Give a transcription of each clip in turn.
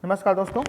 नमस्कार दोस्तों,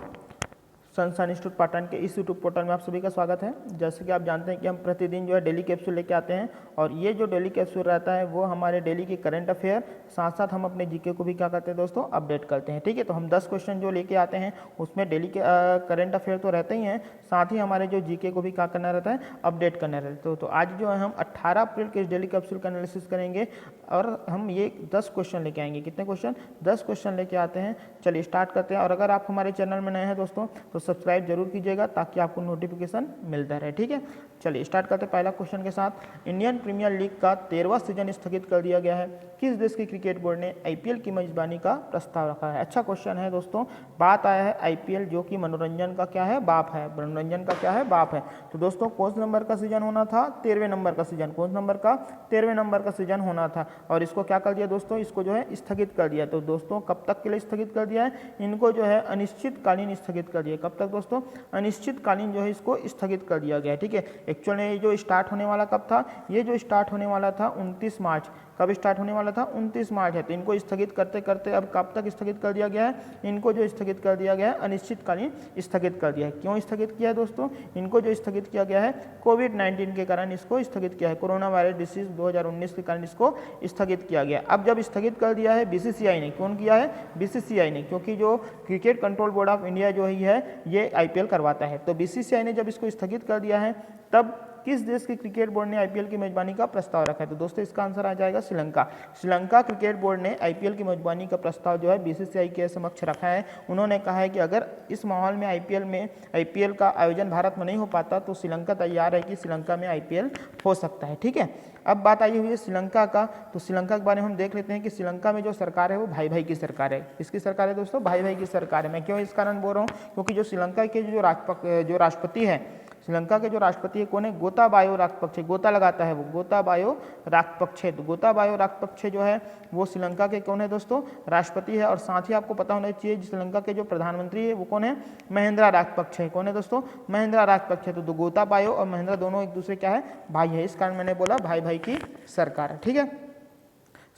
संस्थान इंस्टीट्यूट पाटन के इस यूट्यूब पोर्टल में आप सभी का स्वागत है। जैसे कि आप जानते हैं कि हम प्रतिदिन जो है डेली कैप्सूल लेके आते हैं और ये जो डेली कैप्सूल रहता है वो हमारे डेली की करंट अफेयर साथ साथ हम अपने जीके को भी क्या करते हैं दोस्तों, अपडेट करते हैं। ठीक है, तो हम 10 क्वेश्चन जो लेके आते हैं उसमें डेली के करंट अफेयर तो रहते ही हैं, साथ ही हमारे जो जीके को भी क्या करना रहता है, अपडेट करना रहता है। तो आज जो है हम 18 अप्रैल के इस डेली कैप्सूल का एनालिसिस करेंगे और हम ये 10 क्वेश्चन लेके आएंगे। कितने क्वेश्चन? 10 क्वेश्चन लेके आते हैं। चलिए स्टार्ट करते हैं। और अगर आप हमारे चैनल में नए हैं दोस्तों तो सब्सक्राइब जरूर कीजिएगा ताकि आपको नोटिफिकेशन मिलता रहे। ठीक है, चलिए स्टार्ट करते हैं पहला क्वेश्चन के साथ। इंडियन प्रीमियर लीग का 13वां सीजन स्थगित कर दिया गया है। किस देश की क्रिकेट बोर्ड ने आईपीएल की मेजबानी का प्रस्ताव रखा है? अच्छा क्वेश्चन है दोस्तों। बात आया है आईपीएल जो कि मनोरंजन का क्या है, बाप है। मनोरंजन का क्या है, बाप है। तो दोस्तों कौन नंबर का सीजन होना था? 13वें नंबर का सीजन। कौन नंबर का? 13वें नंबर का सीजन होना था। और इसको क्या कर दिया दोस्तों, इसको जो है स्थगित कर दिया। तो दोस्तों कब तक के लिए स्थगित कर दिया है? इनको जो है अनिश्चितकालीन स्थगित कर दिया। कब तक दोस्तों? अनिश्चितकालीन जो है इसको स्थगित कर दिया गया है। ठीक है, एक्चुअल में ये जो स्टार्ट होने वाला कब था? ये जो स्टार्ट होने वाला था 29 मार्च। कब स्टार्ट होने वाला था? 29 मार्च है। तो इनको स्थगित करते करते अब कब तक स्थगित कर दिया गया है? इनको जो स्थगित कर दिया गया है अनिश्चितकालीन स्थगित कर दिया है। क्यों स्थगित किया है दोस्तों? इनको जो स्थगित किया गया है कोविड-19 के कारण इसको स्थगित किया है। कोरोना वायरस डिसीज 2019 के कारण इसको स्थगित किया गया। अब जब स्थगित कर दिया है बीसीसीआई ने, कौन किया है? बीसीसीआई ने, क्योंकि जो cricket control board of India जो ही है ये आईपीएल करवाता है। तो बीसीसीआई ने जब इसको स्थगित कर दिया है तब किस देश के क्रिकेट बोर्ड ने आईपीएल की मेजबानी का प्रस्ताव रखा है? तो दोस्तों इसका आंसर आ जाएगा श्रीलंका। श्रीलंका क्रिकेट बोर्ड ने आईपीएल की मेजबानी का प्रस्ताव जो है बीसीसीआई के समक्ष रखा है। उन्होंने कहा है कि अगर इस माहौल में आईपीएल का आयोजन भारत में नहीं हो पाता तो श्रीलंका तैयार है कि श्रीलंका में आईपीएल हो सकता है। ठीक है, अब बात आई हुई है श्रीलंका का। तो श्रीलंका के बारे में हम देख लेते हैं कि श्रीलंका में जो सरकार है वो भाई भाई की सरकार है। किसकी सरकार है दोस्तों? भाई भाई की सरकार है। मैं क्यों इस कारण बोल रहा हूँ? क्योंकि जो श्रीलंका के जो राष्ट्रपति है, श्रीलंका के जो राष्ट्रपति है कौन है? गोताबायो राजपक्षे। गोता लगाता है वो, गोताबायो राजपक्षे। तो गोताबायो राजपक्षे जो है वो श्रीलंका के कौन है दोस्तों? राष्ट्रपति है। और साथ ही आपको पता होना चाहिए श्रीलंका के जो प्रधानमंत्री है वो कौन है? महिंद्रा राजपक्षे। कौन है दोस्तों? महिंद्रा राजपक्षे। तो गोताबायो और महिंद्रा दोनों एक दूसरे क्या है? भाई है। इस कारण मैंने बोला भाई भाई की सरकार है। ठीक है,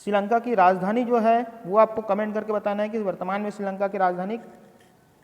श्रीलंका की राजधानी जो है वो आपको कमेंट करके बताना है कि वर्तमान में श्रीलंका की राजधानी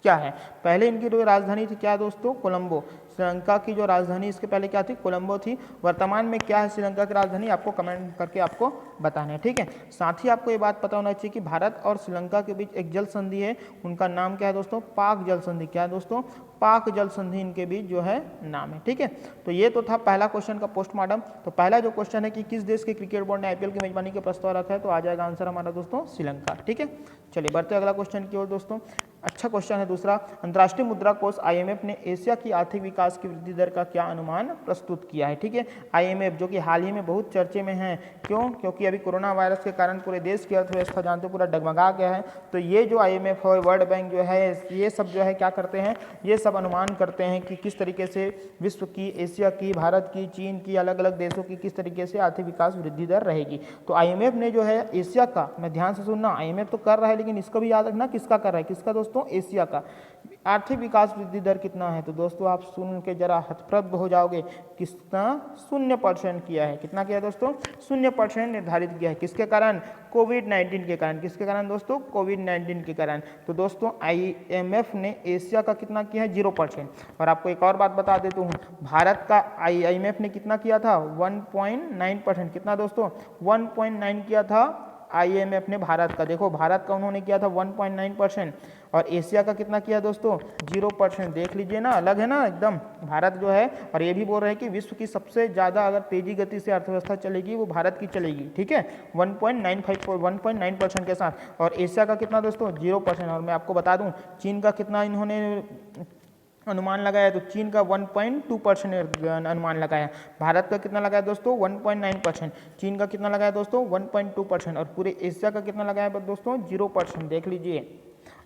क्या है। पहले इनकी जो राजधानी थी क्या दोस्तों? कोलंबो। श्रीलंका की जो राजधानी इसके पहले क्या थी? कोलंबो थी। वर्तमान में क्या है श्रीलंका की राजधानी? आपको कमेंट करके आपको बताना है। ठीक है, साथ ही आपको ये बात पता होना चाहिए कि भारत और श्रीलंका के बीच एक जल संधि है। उनका नाम क्या है दोस्तों? पाक जल संधि। क्या है दोस्तों? पाक जल संधि इनके बीच जो है नाम है। ठीक है, तो ये तो था पहला क्वेश्चन का पोस्टमार्टम। तो पहला जो क्वेश्चन है कि किस देश के क्रिकेट बोर्ड ने आईपीएल की मेजबानी के प्रस्ताव रखा है, तो आ जाएगा आंसर हमारा दोस्तों श्रीलंका। ठीक है, चलिए बढ़ते अगला क्वेश्चन की ओर दोस्तों। अच्छा क्वेश्चन है दूसरा। अंतर्राष्ट्रीय मुद्रा कोष आईएमएफ ने एशिया की आर्थिक विकास की वृद्धि दर का क्या अनुमान प्रस्तुत किया है? ठीक है, आईएमएफ जो कि हाल ही में बहुत चर्चे में है। क्यों? क्योंकि अभी कोरोना वायरस के कारण पूरे देश की अर्थव्यवस्था जानते हो पूरा डगमगा गया है। तो ये जो आईएमएफ है, वर्ल्ड बैंक जो है, ये सब जो है क्या करते हैं? ये सब अनुमान करते हैं कि किस तरीके से विश्व की, एशिया की, भारत की, चीन की, अलग अलग देशों की किस तरीके से आर्थिक विकास वृद्धि दर रहेगी। तो आईएमएफ ने जो है एशिया का, मैं ध्यान से सुनना, आईएमएफ तो कर रहा है लेकिन इसको भी याद रखना किसका कर रहा है? किसका दोस्तों? एशिया का। आर्थिक विकास वृद्धि दर कितना है? तो दोस्तों आप सुन के जरा हतप्रभ हो जाओगे। कितना? 0% किया है। कितना किया है दोस्तों? 0% निर्धारित किया है। किसके कारण? कोविड-19 के कारण। किसके कारण दोस्तों? कोविड-19 के कारण। तो दोस्तों आईएमएफ ने एशिया का कितना किया है? 0%। और आपको एक और बात बता देता हूँ, भारत का आईएमएफ ने कितना किया था? 1.9%। कितना दोस्तों? 1.9 किया था आईएमएफ ने भारत का। देखो भारत का उन्होंने किया था 1.9% और एशिया का कितना किया दोस्तों? 0%। देख लीजिए ना, अलग है ना एकदम भारत जो है। और ये भी बोल रहे हैं कि विश्व की सबसे ज़्यादा अगर तेजी गति से अर्थव्यवस्था चलेगी वो भारत की चलेगी। ठीक है, 1.9% के साथ। और एशिया का कितना दोस्तों? 0%। और मैं आपको बता दूं चीन का कितना इन्होंने अनुमान लगाया, तो चीन का 1.2% अनुमान लगाया। भारत का कितना लगाया दोस्तों? 1.9%। चीन का कितना लगाया दोस्तों? 1.2%। और पूरे एशिया का कितना लगाया दोस्तों? 0%। देख लीजिए।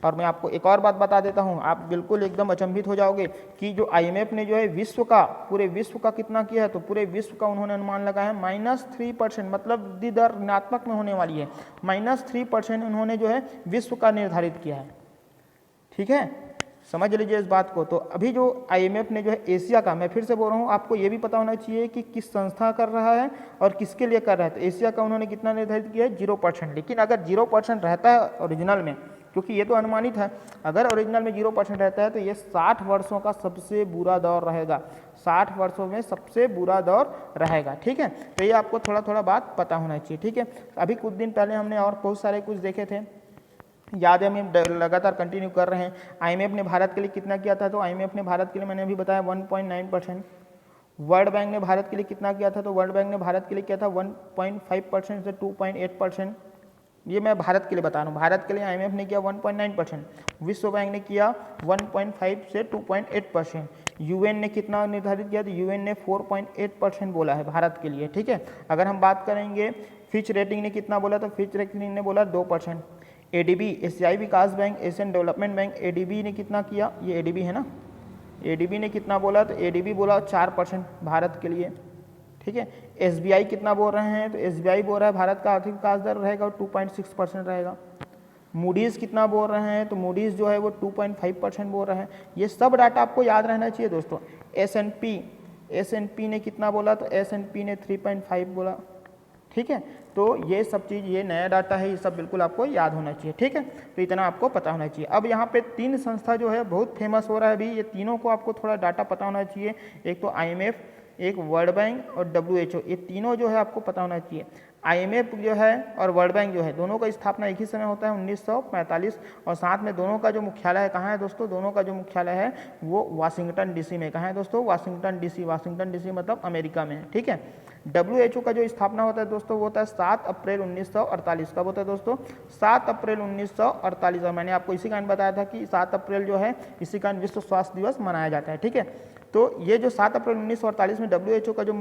और मैं आपको एक और बात बता देता हूं, आप बिल्कुल एकदम अचंभित हो जाओगे कि जो आईएमएफ ने जो है विश्व का, पूरे विश्व का कितना किया है? तो पूरे विश्व का उन्होंने अनुमान लगाया है -3%। मतलब वृद्धि दर ऋणात्मक में होने वाली है। -3% उन्होंने जो है विश्व का निर्धारित किया है। ठीक है, समझ लीजिए इस बात को। तो अभी जो आईएमएफ ने जो है एशिया का, मैं फिर से बोल रहा हूँ, आपको ये भी पता होना चाहिए कि किस संस्था कर रहा है और किसके लिए कर रहा है। तो एशिया का उन्होंने कितना निर्धारित किया है? 0%। लेकिन अगर 0% रहता है ओरिजिनल में क्योंकि ये तो अनुमानित है। अगर ओरिजिनल में 0% रहता है तो ये 60 वर्षों का सबसे बुरा दौर रहेगा, 60 वर्षों में सबसे बुरा दौर रहेगा। ठीक है, तो ये आपको थोड़ा थोड़ा बात पता होना चाहिए। ठीक है, अभी कुछ दिन पहले हमने और बहुत सारे कुछ देखे थे, याद है, हम लगातार कंटिन्यू कर रहे हैं। IMF ने भारत के लिए कितना किया था, तो IMF ने भारत के लिए मैंने अभी बताया 1.9%। वर्ल्ड बैंक ने भारत के लिए कितना किया था, तो वर्ल्ड बैंक ने भारत के लिए किया था 1.5% से 2.8%। ये मैं भारत के लिए बता रहा हूँ, भारत के लिए IMF ने किया 1.9%, विश्व बैंक ने किया 1.5 से 2.8%। UN ने कितना निर्धारित किया, तो UN ने 4.8% बोला है भारत के लिए। ठीक है, अगर हम बात करेंगे फिच रेटिंग ने कितना बोला, तो फिच रेटिंग ने बोला 2%। ADB एशियाई विकास bank, Asian development bank, ADB ने कितना किया, ये ADB है ना, ADB ने कितना बोला, तो ADB बोला 4% भारत के लिए। ठीक है, SBI कितना बोल रहे हैं, तो SBI बोल रहा है भारत का आर्थिक विकास दर रहेगा 2.6% रहेगा। मूडीज़ कितना बोल रहे हैं, तो मूडीज़ जो है वो 2.5% बोल रहा है। ये सब डाटा आपको याद रहना चाहिए दोस्तों। S&P ने कितना बोला, तो S&P ने 3.5 बोला। ठीक है, तो ये सब चीज़, ये नया डाटा है, ये सब बिल्कुल आपको याद होना चाहिए। ठीक है, तो इतना आपको पता होना चाहिए। अब यहाँ पे 3 संस्था जो है बहुत फेमस हो रहा है अभी, ये तीनों को आपको थोड़ा डाटा पता होना चाहिए। एक तो IMF, एक वर्ल्ड बैंक और WHO, ये तीनों जो है आपको पता होना चाहिए। IMF जो है और वर्ल्ड बैंक जो है, दोनों का स्थापना एक ही समय होता है 1945, और साथ में दोनों का जो मुख्यालय है कहाँ है दोस्तों, दोनों का जो मुख्यालय है वो वाशिंगटन DC में। कहाँ है दोस्तों, वाशिंगटन DC मतलब अमेरिका में है। ठीक है, WHO का जो स्थापना होता है दोस्तों वो होता है 7 अप्रैल 1948। कब होता है दोस्तों, 7 अप्रैल 1948। और मैंने आपको इसी कारण बताया था कि 7 अप्रैल जो है इसी कारण विश्व स्वास्थ्य दिवस मनाया जाता है। ठीक है, तो ये जो 7 अप्रैल 1948 में WHO का जो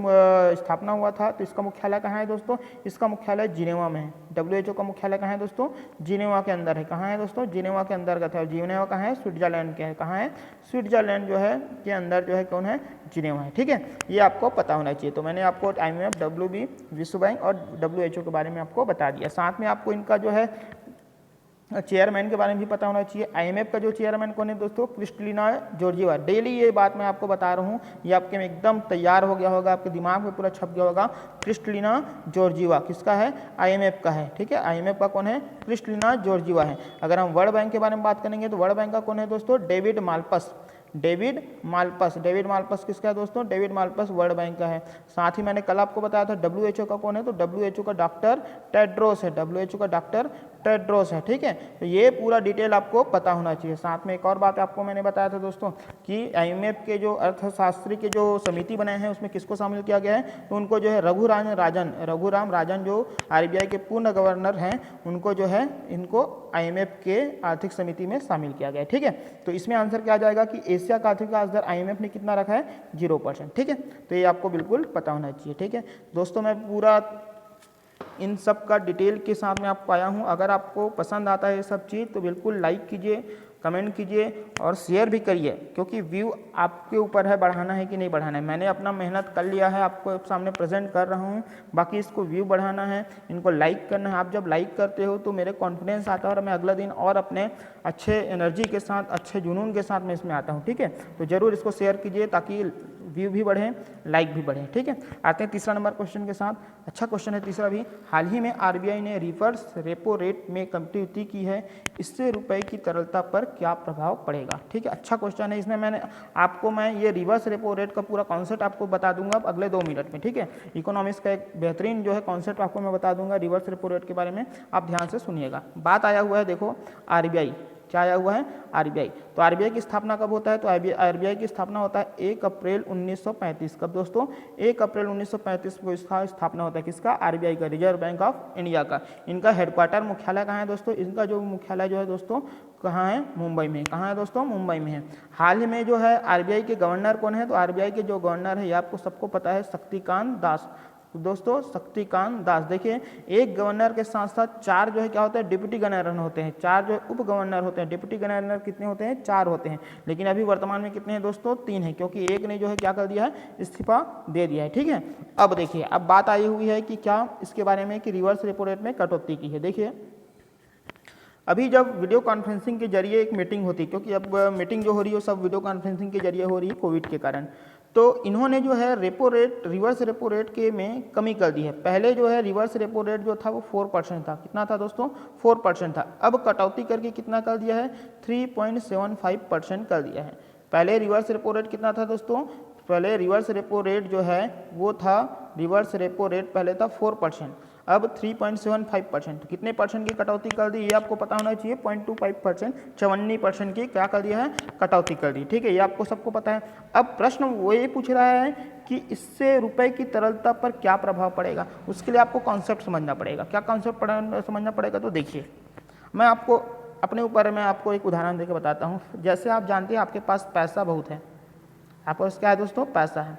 स्थापना हुआ था, तो इसका मुख्यालय कहाँ है दोस्तों, इसका मुख्यालय जिनेवा में है। WHO का मुख्यालय कहाँ है दोस्तों, जिनेवा के अंदर है। कहाँ है दोस्तों, जिनेवा के अंतर्गत है। और जिनेवा कहाँ है, स्विट्जरलैंड के है। कहाँ है, स्विट्जरलैंड जो है के अंदर जो है कौन है, जिनेवा है। ठीक है, ये आपको पता होना चाहिए। तो मैंने आपको IMF, WB, विश्व बैंक और WHO के बारे में आपको बता दिया। साथ में आपको इनका जो है चेयरमैन के बारे में भी पता होना चाहिए। IMF का जो चेयरमैन कौन है दोस्तों, क्रिस्टलिना जॉर्जिवा। डेली ये बात मैं आपको बता रहा हूँ, ये आपके में एकदम तैयार हो गया होगा, आपके दिमाग में पूरा छप गया होगा। क्रिस्टलिना जॉर्जिवा किसका है, IMF का है। ठीक है, IMF का कौन है, क्रिस्टलिना जॉर्जिवा है। अगर हम वर्ल्ड बैंक के बारे में बात करेंगे तो वर्ल्ड बैंक का कौन है दोस्तों, डेविड माल्पस। डेविड माल्पस किसका है दोस्तों, डेविड माल्पस वर्ल्ड बैंक का है। साथ ही मैंने कल आपको बताया था WHO का कौन है, तो WHO का डॉक्टर टेड्रोस है। WHO का डॉक्टर टेड्रोस है। ठीक है, तो ये पूरा डिटेल आपको पता होना चाहिए। साथ में एक और बात आपको मैंने बताया था दोस्तों कि IMF के जो अर्थशास्त्री के जो समिति बनाए हैं उसमें किसको शामिल किया गया है, तो उनको जो है रघुराम राजन जो RBI के पूर्ण गवर्नर हैं, उनको जो है इनको IMF के आर्थिक समिति में शामिल किया गया है। ठीक है, तो इसमें आंसर क्या आ जाएगा कि एशिया का आर्थिक विकास दर IMF ने कितना रखा है, 0%। ठीक है, तो ये आपको बिल्कुल पता होना चाहिए। ठीक है दोस्तों, मैं पूरा इन सब का डिटेल के साथ में आपको आया हूँ। अगर आपको पसंद आता है ये सब चीज़ तो बिल्कुल लाइक कीजिए, कमेंट कीजिए और शेयर भी करिए, क्योंकि व्यू आपके ऊपर है, बढ़ाना है कि नहीं बढ़ाना है। मैंने अपना मेहनत कर लिया है, आपको सामने प्रेजेंट कर रहा हूँ, बाकी इसको व्यू बढ़ाना है, इनको लाइक करना है। आप जब लाइक करते हो तो मेरे कॉन्फिडेंस आता है और मैं अगला दिन और अपने अच्छे एनर्जी के साथ, अच्छे जुनून के साथ मैं इसमें आता हूँ। ठीक है, तो ज़रूर इसको शेयर कीजिए ताकि व्यू भी बढ़े, लाइक भी बढ़े। ठीक है, आते हैं तीसरा नंबर क्वेश्चन के साथ। अच्छा क्वेश्चन है तीसरा भी। हाल ही में RBI ने रिवर्स रेपो रेट में कटौती की है, इससे रुपए की तरलता पर क्या प्रभाव पड़ेगा। ठीक है, अच्छा क्वेश्चन है। इसमें मैं ये रिवर्स रेपो रेट का पूरा कॉन्सेप्ट आपको बता दूंगा अगले 2 मिनट में। ठीक है, इकोनॉमिक्स का एक बेहतरीन जो है कॉन्सेप्ट आपको मैं बता दूंगा रिवर्स रेपो रेट के बारे में, आप ध्यान से सुनिएगा। बात आया हुआ है, देखो RBI क्या आया हुआ है, RBI। तो RBI की स्थापना कब होता है, तो RBI की स्थापना होता है 1 अप्रैल 1935। कब दोस्तों, 1 अप्रैल 1935 को इसका स्थापना होता है। किसका, RBI का, रिजर्व बैंक ऑफ इंडिया का। इनका हेडक्वार्टर मुख्यालय कहाँ है दोस्तों, इनका जो मुख्यालय जो है दोस्तों कहाँ है, मुंबई में। कहाँ है दोस्तों, मुंबई में है। हाल ही में जो है RBI के गवर्नर कौन है, तो RBI के जो गवर्नर है ये आपको सबको पता है, शक्तिकांत दास। दोस्तों शक्तिकांत दास। देखिए, एक गवर्नर के साथ साथ 4 जो है क्या होता है, डिप्टी गवर्नर होते हैं। 4 जो उप गवर्नर होते हैं। डिप्टी गवर्नर कितने होते हैं, 4 होते हैं, लेकिन अभी वर्तमान में कितने हैं दोस्तों, 3 है, क्योंकि एक ने जो है क्या कर दिया है, इस्तीफा दे दिया है। ठीक है, अब देखिए, अब बात आई हुई है कि क्या इसके बारे में कि रिवर्स रेपो रेट में कटौती की है। देखिए, अभी जब वीडियो कॉन्फ्रेंसिंग के जरिए एक मीटिंग होती है, क्योंकि अब मीटिंग जो हो रही है वो सब वीडियो कॉन्फ्रेंसिंग के जरिए हो रही है कोविड के कारण, तो इन्होंने जो है repo rate, reverse repo rate के में कमी कर दी है। पहले जो है रिवर्स रेपो रेट जो था वो 4% था। कितना था दोस्तों? 4% था। अब कटौती करके कितना कर दिया है? 3.75% कर दिया है। पहले रिवर्स रेपो रेट कितना था दोस्तों? पहले रिवर्स रेपो रेट जो है वो था, रिवर्स रेपो रेट पहले था 4%, अब 3.75%। तो कितने परसेंट की कटौती कर दी ये आपको पता होना चाहिए, 0.25%, 54% की क्या कर दिया है? कटौती कर दी। ठीक है, ये आपको सबको पता है। अब प्रश्न वो ये पूछ रहा है कि इससे रुपए की तरलता पर क्या प्रभाव पड़ेगा। उसके लिए आपको कॉन्सेप्ट समझना पड़ेगा। क्या कॉन्सेप्ट समझना पड़ेगा? तो देखिए, मैं आपको अपने ऊपर मैं आपको एक उदाहरण देकर बताता हूँ। जैसे आप जानते हैं आपके पास पैसा बहुत है, आपके पास क्या है दोस्तों? पैसा है।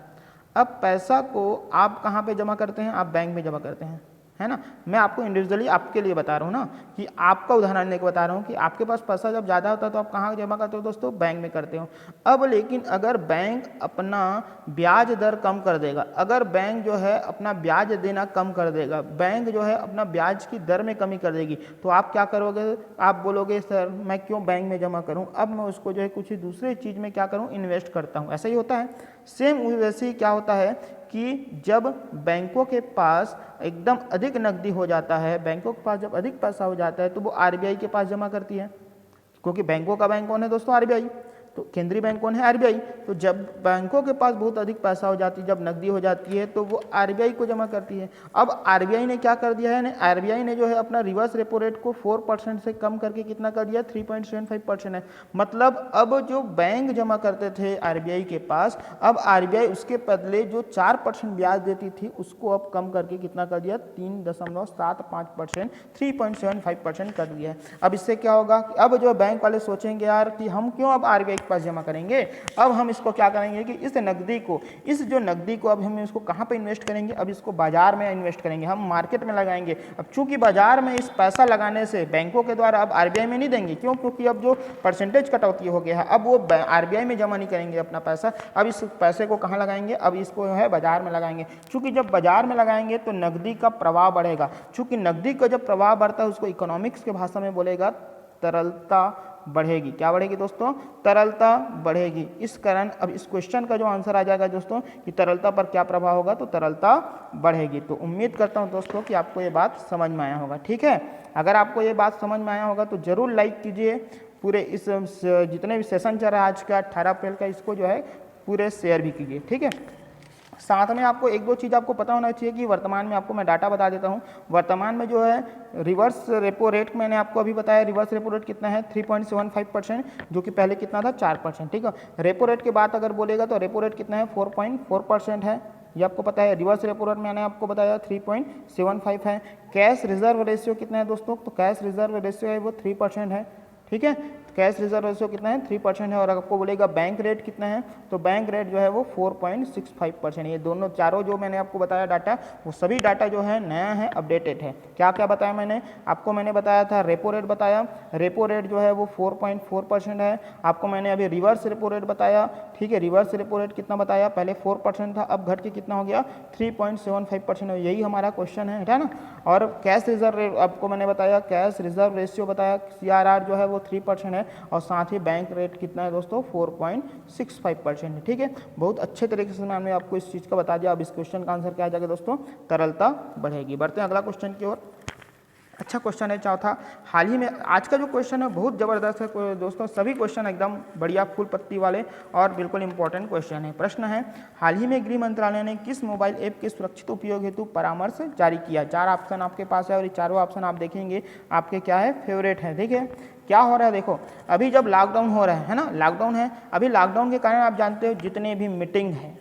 अब पैसा को आप कहाँ पे जमा करते हैं? आप बैंक में जमा करते हैं, है ना। मैं आपको इंडिविजुअली आपके लिए बता रहा हूँ ना, कि आपका उदाहरण लेकर बता रहा हूँ कि आपके पास पैसा जब ज़्यादा होता है तो आप कहाँ जमा करते हो दोस्तों? बैंक में करते हो। अब लेकिन अगर बैंक अपना ब्याज दर कम कर देगा, अगर बैंक जो है अपना ब्याज देना कम कर देगा, बैंक जो है अपना ब्याज की दर में कमी कर देगी, तो आप क्या करोगे? आप बोलोगे सर मैं क्यों बैंक में जमा करूँ, अब मैं उसको जो है कुछ दूसरे चीज़ में क्या करूँ? इन्वेस्ट करता हूँ। ऐसा ही होता है। सेम वैसे ही क्या होता है कि जब बैंकों के पास एकदम अधिक नकदी हो जाता है, बैंकों के पास जब अधिक पैसा हो जाता है, तो वो आरबीआई के पास जमा करती है, क्योंकि बैंकों का बैंक कौन है दोस्तों? आरबीआई। तो केंद्रीय बैंक कौन है? आरबीआई। तो जब बैंकों के पास बहुत अधिक पैसा हो जाती है, जब नकदी हो जाती है, तो वो आरबीआई को जमा करती है। अब आरबीआई ने क्या कर दिया है? आरबीआई ने जो है अपना रिवर्स रेपो रेट को 4% से कम करके कितना कर दिया? 3.75% है। मतलब अब जो बैंक जमा करते थे आरबीआई के पास, अब आरबीआई उसके बदले जो 4% ब्याज देती थी उसको अब कम करके कितना कर दिया? 3.75%, 3.75% कर दिया है। अब इससे क्या होगा? अब जो बैंक वाले सोचेंगे यार कि हम क्यों अब आरबीआई के पास जमा करेंगे, अब हम इसको क्या करेंगे कि इस नकदी को, इस जो नकदी को अब हम इसको कहाँ पे इन्वेस्ट करेंगे? अब इसको बाजार में इन्वेस्ट करेंगे, हम मार्केट में लगाएंगे। अब चूंकि बाजार में इस पैसा लगाने से बैंकों के द्वारा अब आरबीआई में नहीं देंगे, क्यों? क्योंकि अब जो परसेंटेज कटौती हो गया है, अब वो आरबीआई में जमा नहीं करेंगे अपना पैसा, अब इस पैसे को कहाँ लगाएंगे? अब इसको जो है बाजार में लगाएंगे। चूंकि जब बाजार में लगाएंगे तो नकदी का प्रवाह बढ़ेगा। चूंकि नकदी का जब प्रवाह बढ़ता है उसको इकोनॉमिक्स के भाषा में बोलेगा तरलता बढ़ेगी। क्या बढ़ेगी दोस्तों? तरलता बढ़ेगी। इस कारण अब इस क्वेश्चन का जो आंसर आ जाएगा दोस्तों कि तरलता पर क्या प्रभाव होगा, तो तरलता बढ़ेगी। तो उम्मीद करता हूं दोस्तों कि आपको ये बात समझ में आया होगा। ठीक है, अगर आपको ये बात समझ में आया होगा तो जरूर लाइक कीजिए। पूरे इस जितने भी सेशन चल रहा है आज का 18 अप्रैल का, इसको जो है पूरे शेयर भी कीजिए। ठीक है, साथ में आपको एक दो चीज़ आपको पता होना चाहिए कि वर्तमान में आपको मैं डाटा बता देता हूं। वर्तमान में जो है रिवर्स रेपो रेट मैंने आपको अभी बताया, रिवर्स रेपो रेट कितना है? 3.75%, जो कि पहले कितना था? 4%। ठीक है, रेपो रेट की बात अगर बोलेगा तो रेपो रेट कितना है? 4.4% है, ये आपको पता है। रिवर्स रेपो रेट मैंने आपको बताया 3.75 है। कैश रिजर्व रेशियो कितना है दोस्तों? तो कैश रिजर्व रेशियो है वो 3% है। ठीक है, कैश रिजर्व रेशियो कितना है? 3% है। और आपको बोलेगा बैंक रेट कितना है, तो बैंक रेट जो है वो 4.65%। ये दोनों चारों जो मैंने आपको बताया डाटा, वो सभी डाटा जो है नया है, अपडेटेड है। क्या क्या बताया मैंने आपको? मैंने बताया था रेपो रेट बताया, रेपो रेट जो है वो 4.4% है। आपको मैंने अभी रिवर्स रेपो रेट बताया। ठीक है, रिवर्स रेपो रेट कितना बताया? पहले 4% था, अब घट के कितना हो गया? 3.75% है। यही हमारा क्वेश्चन है ना। और कैश रिजर्व आपको मैंने बताया, कैश रिजर्व रेशियो बताया, CRR जो है वो 3% है। और साथ ही बैंक रेट कितना है दोस्तों? 4.65% है। ठीक है, बहुत अच्छे तरीके से मैंने आपको इस चीज़ का बता दिया। अब इस क्वेश्चन का आंसर क्या आ जाएगा दोस्तों? तरलता बढ़ेगी। बढ़ते हैं अगला क्वेश्चन की ओर। अच्छा क्वेश्चन है चौथा। हाल ही में आज का जो क्वेश्चन है बहुत ज़बरदस्त है दोस्तों, सभी क्वेश्चन एकदम बढ़िया फुल पत्ती वाले और बिल्कुल इंपॉर्टेंट क्वेश्चन है। प्रश्न है, हाल ही में गृह मंत्रालय ने किस मोबाइल ऐप के सुरक्षित उपयोग हेतु परामर्श जारी किया? 4 ऑप्शन आपके पास है और ये चारों ऑप्शन आप देखेंगे आपके क्या है? फेवरेट है। ठीक है, क्या हो रहा है देखो, अभी जब लॉकडाउन हो रहा है ना, लॉकडाउन है, अभी लॉकडाउन के कारण आप जानते हो जितने भी मीटिंग है,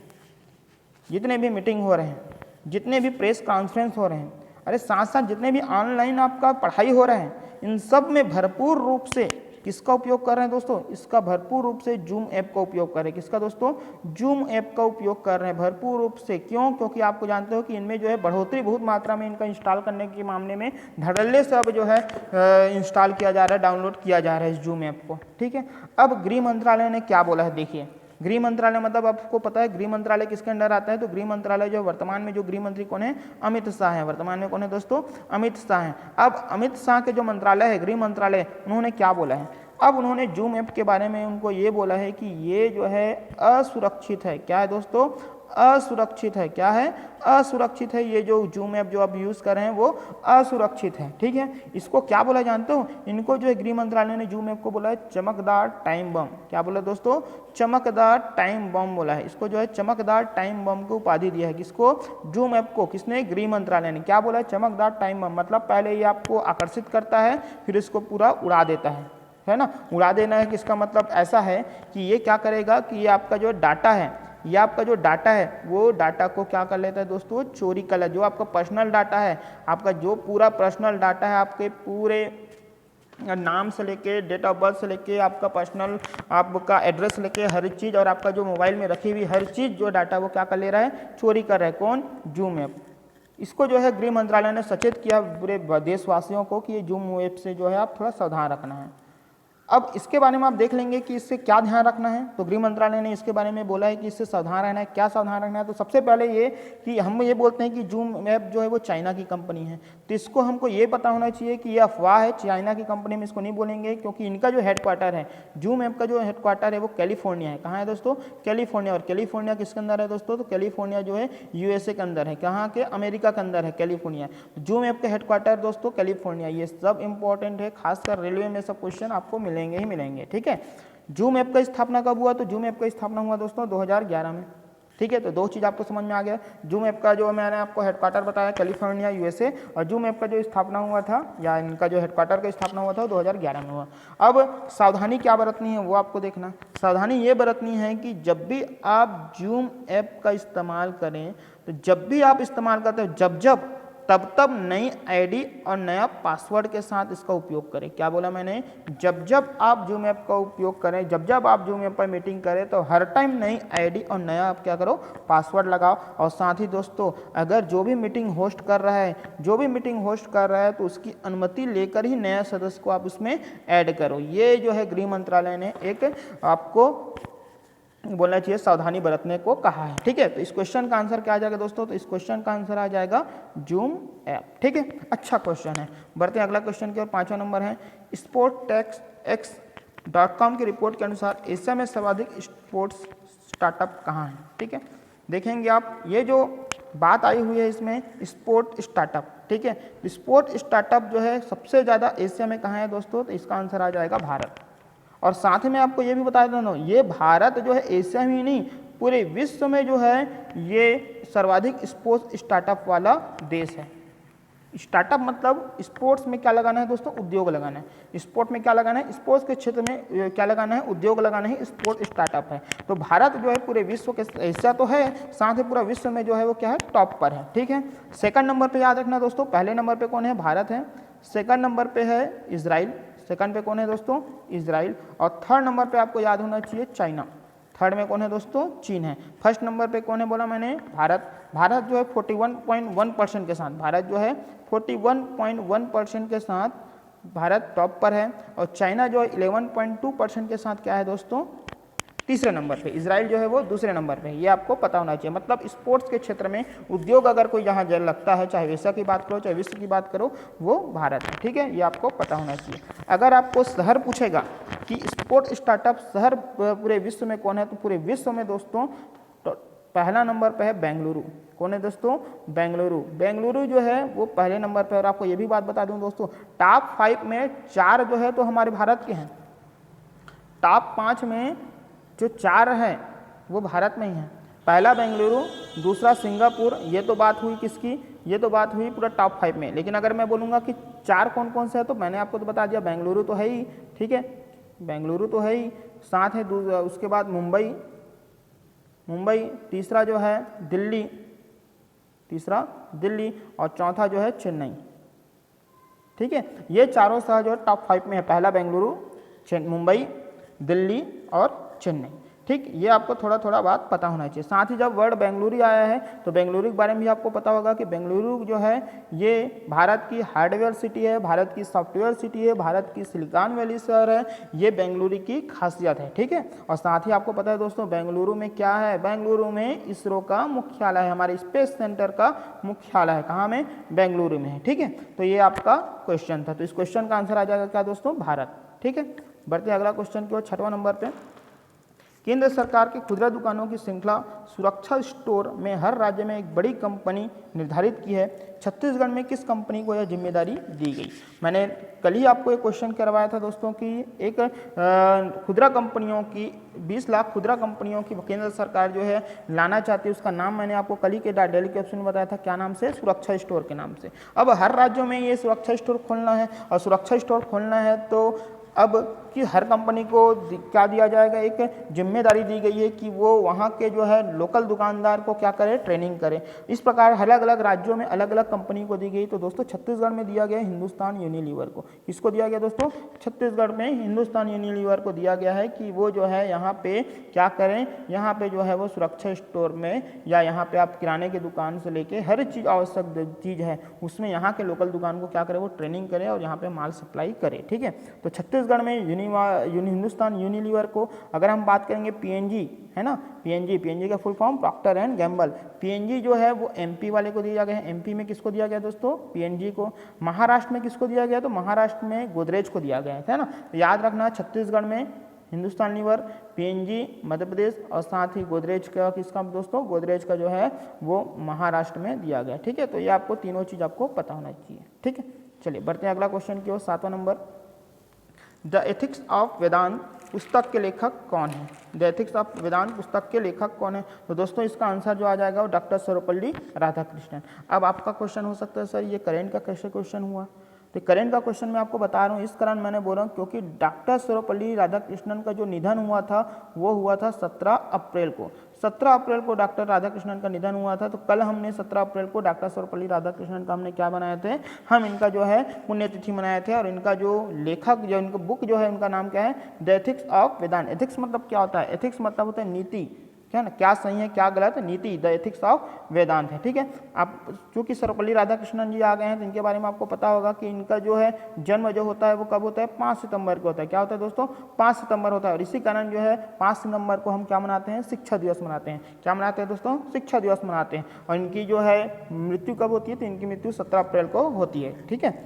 जितने भी मीटिंग हो रहे हैं, जितने भी प्रेस कॉन्फ्रेंस हो रहे हैं, अरे साथ साथ जितने भी ऑनलाइन आपका पढ़ाई हो रहा है, इन सब में भरपूर रूप से किसका उपयोग कर रहे हैं दोस्तों? इसका भरपूर रूप से जूम ऐप का उपयोग कर रहे हैं। किसका दोस्तों? जूम ऐप का उपयोग कर रहे हैं भरपूर रूप से। क्यों? क्योंकि आपको जानते हो कि इनमें जो है बढ़ोतरी बहुत मात्रा में इनका इंस्टॉल करने के मामले में धड़ल्ले से अब जो है इंस्टॉल किया जा रहा है, डाउनलोड किया जा रहा है इस जूम ऐप को। ठीक है, अब गृह मंत्रालय ने क्या बोला है देखिए। गृह मंत्रालय मतलब आपको पता है गृह मंत्रालय किसके अंडर आता है? तो गृह मंत्रालय जो वर्तमान में जो गृह मंत्री कौन है? अमित शाह है। वर्तमान में कौन है दोस्तों? अमित शाह है। अब अमित शाह के जो मंत्रालय है गृह मंत्रालय, उन्होंने क्या बोला है? अब उन्होंने जूम ऐप के बारे में उनको ये बोला है कि ये जो है असुरक्षित है। क्या है दोस्तों? असुरक्षित है। क्या है? असुरक्षित है। ये जो जूम ऐप जो आप यूज़ कर रहे हैं वो असुरक्षित है। ठीक है, इसको क्या बोला जानते हो? इनको जो है गृह मंत्रालय ने जूम ऐप को बोला है चमकदार टाइम बम। क्या बोला दोस्तों? चमकदार टाइम बम बोला है। इसको जो है चमकदार टाइम बम को उपाधि दिया है। किसको? जूम ऐप को। किसने? गृह मंत्रालय ने। क्या बोला है? चमकदार टाइम बम। मतलब पहले ये आपको आकर्षित करता है, फिर इसको पूरा उड़ा देता है ना। उड़ा देना है किसका मतलब ऐसा है कि ये क्या करेगा कि ये आपका जो डाटा है, ये आपका जो डाटा है वो डाटा को क्या कर लेता है दोस्तों? चोरी कर लेता है। जो आपका पर्सनल डाटा है, आपका जो पूरा पर्सनल डाटा है, आपके पूरे नाम से लेके डेट ऑफ बर्थ से लेके आपका पर्सनल आपका एड्रेस लेके हर चीज़, और आपका जो मोबाइल में रखी हुई हर चीज़ जो डाटा वो क्या कर ले रहा है? चोरी कर रहा है। कौन? Zoom app. इसको जो है गृह मंत्रालय ने सचेत किया पूरे देशवासियों को कि ये जूम ऐप से जो है आप थोड़ा सावधान रखना है। अब इसके बारे में आप देख लेंगे कि इससे क्या ध्यान रखना है। तो गृह मंत्रालय ने इसके बारे में बोला है कि इससे सावधान रहना है। क्या सावधान रखना है? तो सबसे पहले ये कि हम ये बोलते हैं कि जूम ऐप जो है वो चाइना की कंपनी है, तो इसको हमको ये पता होना चाहिए कि ये अफवाह है। चाइना की कंपनी में इसको नहीं बोलेंगे, क्योंकि इनका जो हेडक्वार्टर है, जूम ऐप का जो हेडक्वार्टर है वो कैलिफोर्निया है। कहाँ है दोस्तों? कैलिफोर्निया। और कैलिफोर्निया किसके अंदर है दोस्तों? तो कैलिफोर्निया जो है यूएसए के अंदर है। कहाँ के? अमेरिका के अंदर है कैलिफोर्निया। जूम ऐप का हेडक्वार्टर दोस्तों कैलिफोर्निया। ये सब इंपॉर्टेंट है, खासकर रेलवे में सब क्वेश्चन आपको मिलेंगे ही मिलेंगे। ठीक है, जूम ऐप का स्थापना कब हुआ? तो जूम ऐप का स्थापना हुआ दोस्तों 2011 में। ठीक है, तो दो चीज़ आपको समझ में आ गया। जूम ऐप का जो मैंने आपको हेडक्वार्टर बताया कैलिफोर्निया यूएसए, और जूम ऐप का जो स्थापना हुआ था या इनका जो हेडक्वार्टर का स्थापना हुआ था 2011 में हुआ। अब सावधानी क्या बरतनी है वो आपको देखना। सावधानी ये बरतनी है कि जब भी आप जूम ऐप का इस्तेमाल करें, तो जब भी आप इस्तेमाल करते हो जब तब नई आईडी और नया पासवर्ड के साथ इसका उपयोग करें। क्या बोला मैंने? जब आप जूम ऐप का उपयोग करें, जब आप जूम ऐप पर मीटिंग करें, तो हर टाइम नई आईडी और नया आप क्या करो? पासवर्ड लगाओ। और साथ ही दोस्तों, अगर जो भी मीटिंग होस्ट कर रहा है तो उसकी अनुमति लेकर ही नया सदस्य को आप उसमें ऐड करो। ये जो है गृह मंत्रालय ने एक आपको बोलना चाहिए सावधानी बरतने को कहा है। ठीक है, तो इस क्वेश्चन का आंसर क्या आ जाएगा दोस्तों? तो इस क्वेश्चन का आंसर आ जाएगा जूम ऐप। ठीक है, अच्छा क्वेश्चन है। बढ़ते हैं अगला क्वेश्चन की और 5वां नंबर है sportexx.com की रिपोर्ट के अनुसार एशिया में सर्वाधिक स्पोर्ट्स स्टार्टअप कहाँ है? ठीक है, देखेंगे आप ये जो बात आई हुई है इसमें स्पोर्ट स्टार्टअप। ठीक है, स्पोर्ट स्टार्टअप जो है सबसे ज़्यादा एशिया में कहाँ है दोस्तों? तो इसका आंसर आ जाएगा भारत। और साथ में आपको ये भी बता देता हूँ, ये भारत जो है एशिया में ही नहीं पूरे विश्व में जो है ये सर्वाधिक स्पोर्ट्स स्टार्टअप वाला देश है। स्टार्टअप मतलब स्पोर्ट्स में क्या लगाना है दोस्तों? उद्योग लगाना है। स्पोर्ट में क्या लगाना है? स्पोर्ट्स के क्षेत्र में क्या लगाना है? उद्योग लगाना है। स्पोर्ट स्टार्टअप है। तो भारत जो है पूरे विश्व के, एशिया तो है, साथ ही पूरा विश्व में जो है वो क्या है? टॉप पर है। ठीक है, सेकंड नंबर पे याद रखना दोस्तों, पहले नंबर पे कौन है? भारत है। सेकंड नंबर पे है इजराइल। सेकंड पे कौन है दोस्तों? इजराइल। और थर्ड नंबर पे आपको याद होना चाहिए चाइना। थर्ड में कौन है दोस्तों? चीन है। फर्स्ट नंबर पे कौन है बोला मैंने? भारत। भारत जो है 41.1% के साथ, भारत जो है 41.1% के साथ भारत टॉप पर है। और चाइना जो है 11.2% के साथ क्या है दोस्तों? तीसरे नंबर पे। इजराइल जो है वो दूसरे नंबर पे। ये आपको पता होना चाहिए। मतलब स्पोर्ट्स के क्षेत्र में उद्योग अगर कोई यहाँ लगता है, चाहे एशिया की बात करो चाहे विश्व की बात करो, वो भारत है। ठीक है, ये आपको पता होना चाहिए। अगर आपको शहर पूछेगा कि स्पोर्ट स्टार्टअप शहर पूरे विश्व में कौन है, तो पूरे विश्व में दोस्तों तो पहला नंबर पे है बेंगलुरु। कौन है दोस्तों? बेंगलुरु। बेंगलुरु जो है वो पहले नंबर पे। और आपको ये भी बात बता दूं दोस्तों, टॉप 5 में 4 जो है तो हमारे भारत के हैं। टॉप 5 में जो 4 हैं वो भारत में ही हैं। पहला बेंगलुरु, दूसरा सिंगापुर। ये तो बात हुई किसकी? ये तो बात हुई पूरा टॉप 5 में। लेकिन अगर मैं बोलूँगा कि 4 कौन कौन से है, तो मैंने आपको तो बता दिया बेंगलुरु तो है ही। ठीक है, बेंगलुरु तो है ही, साथ है उसके बाद मुंबई। तीसरा जो है दिल्ली, और चौथा जो है चेन्नई। ठीक है, ये चारों शहर जो है टॉप 5 में है। पहला बेंगलुरु, मुंबई, दिल्ली और चेन्नई। ठीक, ये आपको थोड़ा थोड़ा बात पता होना चाहिए। साथ ही जब वर्ड बेंगलुरु आया है तो बेंगलुरु के बारे में भी आपको पता होगा कि बेंगलुरु जो है ये भारत की हार्डवेयर सिटी है, भारत की सॉफ्टवेयर सिटी है, भारत की सिलिकॉन वैली शहर है। ये बेंगलुरु की खासियत है। ठीक है, और साथ ही आपको पता है दोस्तों बेंगलुरु में क्या है? बेंगलुरु में इसरो का मुख्यालय है, हमारे स्पेस सेंटर का मुख्यालय है। कहाँ में? बेंगलुरु में है। ठीक है, तो ये आपका क्वेश्चन था। तो इस क्वेश्चन का आंसर आ जाएगा क्या दोस्तों? भारत। ठीक है, बढ़ते हैं अगला क्वेश्चन की ओर, 6वां नंबर पे। केंद्र सरकार के खुदरा दुकानों की श्रृंखला सुरक्षा स्टोर में हर राज्य में एक बड़ी कंपनी निर्धारित की है। छत्तीसगढ़ में किस कंपनी को यह जिम्मेदारी दी गई? मैंने कल ही आपको एक क्वेश्चन करवाया था दोस्तों कि एक खुदरा कंपनियों की 20 लाख खुदरा कंपनियों की केंद्र सरकार जो है लाना चाहती है, उसका नाम मैंने आपको कल ही के डेली कैप्सूल में बताया था, क्या नाम से? सुरक्षा स्टोर के नाम से। अब हर राज्यों में ये सुरक्षा स्टोर खोलना है, और सुरक्षा स्टोर खोलना है तो अब कि हर कंपनी को क्या दिया जाएगा? एक जिम्मेदारी दी गई है कि वो वहाँ के जो है लोकल दुकानदार को क्या करे? ट्रेनिंग करे। इस प्रकार अलग अलग राज्यों में अलग अलग कंपनी को दी गई। तो दोस्तों छत्तीसगढ़ में दिया गया हिंदुस्तान यूनिलीवर को। किसको दिया गया दोस्तों? छत्तीसगढ़ में हिंदुस्तान यूनिलीवर को दिया गया है कि वो जो है यहाँ पे क्या करें? यहाँ पे जो है वो सुरक्षा स्टोर में, या यहाँ पे आप किराने की दुकान से लेके हर चीज़ आवश्यक चीज़ है उसमें यहाँ के लोकल दुकान को क्या करे? वो ट्रेनिंग करे और यहाँ पे माल सप्लाई करे। ठीक है, तो छत्तीसगढ़ में हिंदुस्तान यूनिलीवर को, अगर हम बात करेंगे पीएनजी है ना, पीएनजी का full form Procter and Gamble. PNG जो है वो एमपी वाले को दिया गया है। एमपी में किसको दिया गया दोस्तों? पीएनजी को। महाराष्ट्र में किसको दिया गया? तो महाराष्ट्र में गोदरेज को दिया गया है ना। तो याद रखना, छत्तीसगढ़ में हिंदुस्तान लीवर, पीएनजी मध्य प्रदेश, और साथ ही गोदरेज का किसका दोस्तों? गोदरेज का जो है वो महाराष्ट्र में दिया गया। ठीक है, तो ये आपको तीनों चीज़ आपको पता होना चाहिए। ठीक है, चलिए बढ़ते हैं अगला क्वेश्चन की ओर, 7वां नंबर। द एथिक्स ऑफ वेदांत पुस्तक के लेखक कौन है? द एथिक्स ऑफ वेदांत पुस्तक के लेखक कौन है? तो दोस्तों इसका आंसर जो आ जाएगा वो डॉक्टर सर्वपल्ली राधाकृष्णन। अब आपका क्वेश्चन हो सकता है सर ये करेंट का कैसे क्वेश्चन हुआ? तो करेंट का क्वेश्चन मैं आपको बता रहा हूँ, इस कारण मैंने बोला क्योंकि डॉक्टर सर्वपल्ली राधाकृष्णन का जो निधन हुआ था वो हुआ था 17 अप्रैल को। 17 अप्रैल को डॉक्टर राधाकृष्णन का निधन हुआ था। तो कल हमने 17 अप्रैल को डॉक्टर सर्वपल्ली राधाकृष्णन का हमने क्या बनाए थे? हम इनका जो है पुण्यतिथि मनाए थे। और इनका जो लेखक जो इनका बुक जो है उनका नाम क्या है? The ethics of Vedant. Ethics मतलब क्या होता है? एथिक्स मतलब होता है नीति, क्या ना, क्या सही है क्या गलत, नीति। द एथिक्स ऑफ वेदांत है। ठीक है, आप चूंकि सर्वपल्ली राधाकृष्णन जी आ गए हैं तो इनके बारे में आपको पता होगा कि इनका जो है जन्म जो होता है वो कब होता है? 5 सितंबर को होता है। क्या होता है दोस्तों? 5 सितंबर होता है। और इसी कारण जो है 5 सितंबर को हम क्या मनाते हैं? शिक्षा दिवस मनाते हैं। क्या मनाते हैं दोस्तों? शिक्षा दिवस मनाते हैं। और इनकी जो है मृत्यु कब होती है? तो इनकी मृत्यु 17 अप्रैल को होती है। ठीक है,